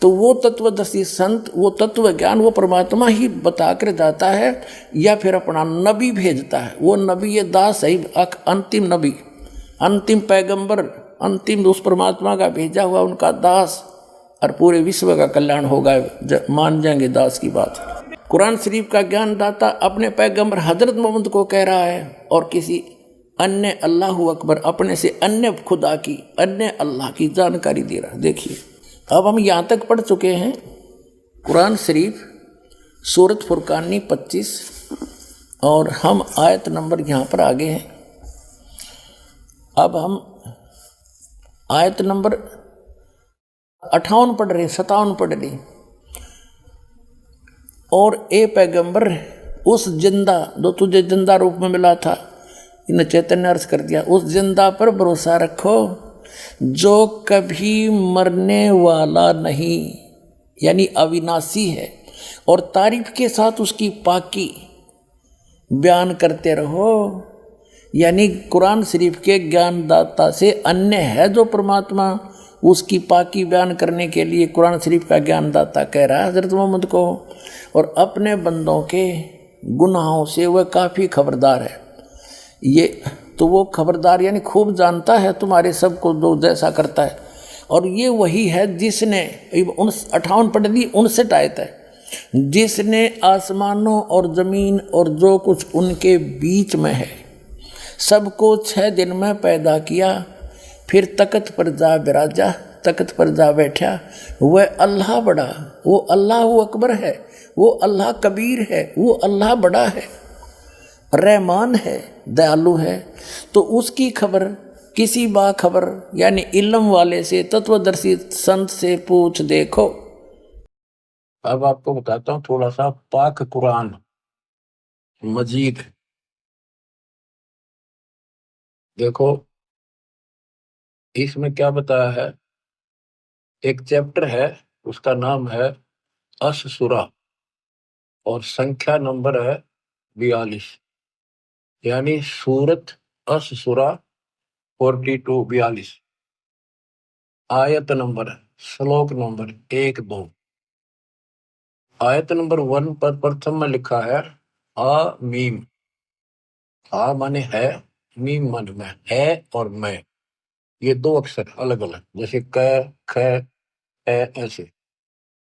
तो वो तत्वदर्शी संत, वो तत्व ज्ञान वो परमात्मा ही बता कर जाता है, या फिर अपना नबी भेजता है। वो नबी ये दास है, अंतिम नबी, अंतिम पैगंबर, अंतिम उस परमात्मा का भेजा हुआ उनका दास, और पूरे विश्व का कल्याण होगा, मान जाएंगे दास की बात। कुरान शरीफ का ज्ञान दाता अपने पैगंबर हजरत मोहम्मद को कह रहा है, और किसी अन्य अल्लाह अकबर अपने से अन्य खुदा की, अन्य अल्लाह की जानकारी दे रहा है। देखिए अब हम यहाँ तक पढ़ चुके हैं कुरान शरीफ सूरत फुरकानी 25, और हम आयत नंबर यहाँ पर आगे हैं। अब हम आयत नंबर 58 पढ़ रहे, 57 पढ़ रहे। और ए पैगंबर, उस जिंदा जो तुझे जिंदा रूप में मिला था, इन्हें चैतन्य अर्थ कर दिया, उस जिंदा पर भरोसा रखो जो कभी मरने वाला नहीं, यानी अविनाशी है, और तारीफ के साथ उसकी पाकी बयान करते रहो। यानी कुरान शरीफ के ज्ञानदाता से अन्य है जो परमात्मा, उसकी पाकी बयान करने के लिए कुरान शरीफ का ज्ञानदाता कह रहा है हज़रत मोहम्मद को, और अपने बंदों के गुनाहों से वह काफ़ी खबरदार है। ये तो वो खबरदार यानी खूब जानता है तुम्हारे सबको जो जैसा करता है। और ये वही है जिसने 58 पढ़ ली, 59 आयत है, जिसने आसमानों और ज़मीन और जो कुछ उनके बीच में है सबको 6 दिन में पैदा किया, फिर तख्त पर जा बिराजा, तख्त पर जा बैठा। वह अल्लाह बड़ा, वो अल्लाह अकबर है, वो अल्लाह कबीर है, वो अल्लाह बड़ा है, रहमान है, दयालु है। तो उसकी खबर किसी बाखबर यानी इल्म वाले से, तत्वदर्शी संत से पूछ देखो। अब आपको बताता हूँ थोड़ा सा पाक कुरान मजीद। देखो इसमें क्या बताया है, एक चैप्टर है उसका नाम है अस-सूरा, और संख्या नंबर है 42, यानी सूरत अस-सूरा 42 आयत नंबर, श्लोक नंबर 1-2। आयत नंबर 1 पर प्रथम में लिखा है आ मीम। आ माने है, मीम माने में है, और मैं, ये 2 अक्षर अलग अलग, जैसे क ख ए, ऐसे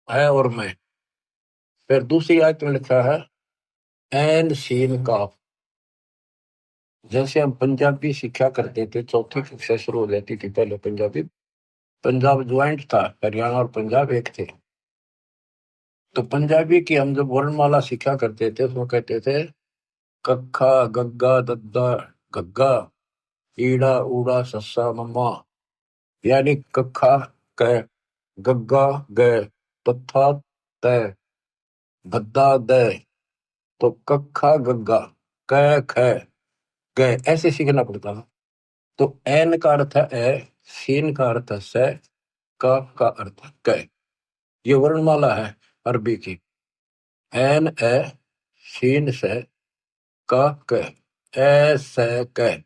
है और मैं। फिर दूसरी आयत में लिखा है एन सीन काफ। जैसे हम पंजाबी सीखा करते थे, चौथी कक्षा शुरू हो जाती थी पहले पंजाबी, पंजाब ज्वाइंट था, हरियाणा और पंजाब एक थे। तो पंजाबी की हम जब वर्णमाला सीखा करते थे तो कहते थे कक्खा गग्गा दद्दा गग्गा, ईड़ा ऊड़ा सस्सा मम्मा, यानी कक्खा क, गग्गा ग, तथा त, भद्दा द। तो कक्खा गग्गा क ख ग ऐसे सीखना पड़ता था। तो एन का अर्थ है ए, सीन का अर्थ है से, काफ का अर्थ है क। ये वर्णमाला है अरबी की, एन ए, सीन से, काफ क, ए से क।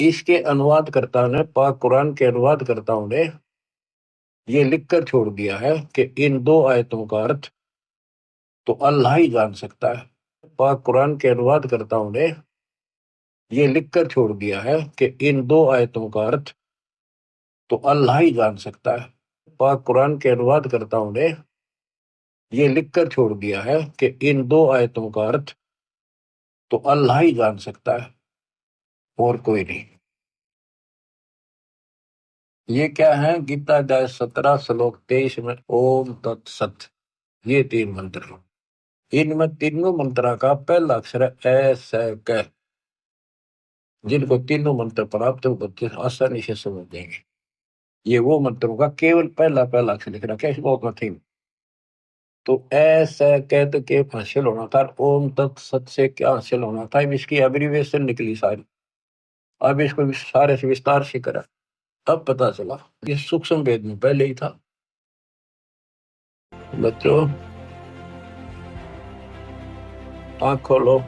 इसके अनुवादकर्ता ने, पाक कुरान के अनुवादकर्ताओं ने ये लिखकर छोड़ दिया है कि इन 2 आयतों का अर्थ तो अल्लाह ही जान सकता है। पाक कुरान के अनुवादकर्ताओं ने ये लिखकर छोड़ दिया है कि इन 2 आयतों का अर्थ तो अल्लाह ही जान सकता है। पाक कुरान के अनुवादकर्ताओं ने ये लिखकर छोड़ दिया है कि इन 2 आयतों का अर्थ तो अल्लाह ही जान सकता है, और कोई नहीं। ये क्या है, गीता अध्याय 17 श्लोक 23 में ओम तत्सत, ये 3 मंत्र। इनमें तीनों मंत्रा का पहला अक्षर है ए से क। जिनको तीनों मंत्र प्राप्त हो बच्चे आसानी से समझ देंगे। ये वो मंत्रों का केवल पहला अक्षर लिख रखा है, इसमें थीम। तो ऐसा कहते के हासिल होना था, ओम तत्सत से क्या हासिल होना था, इसकी एब्रीविएशन निकली सारी। अब इसको सारे से विस्तार से करा, अब पता चला ये सूक्ष्म भेद में पहले ही था। बच्चों आँख खोलो,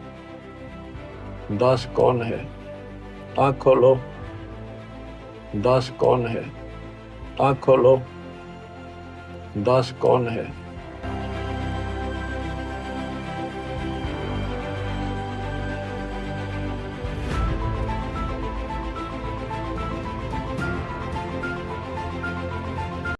दास कौन है? आँख खोलो, दास कौन है? आँख खोलो। दास कौन है?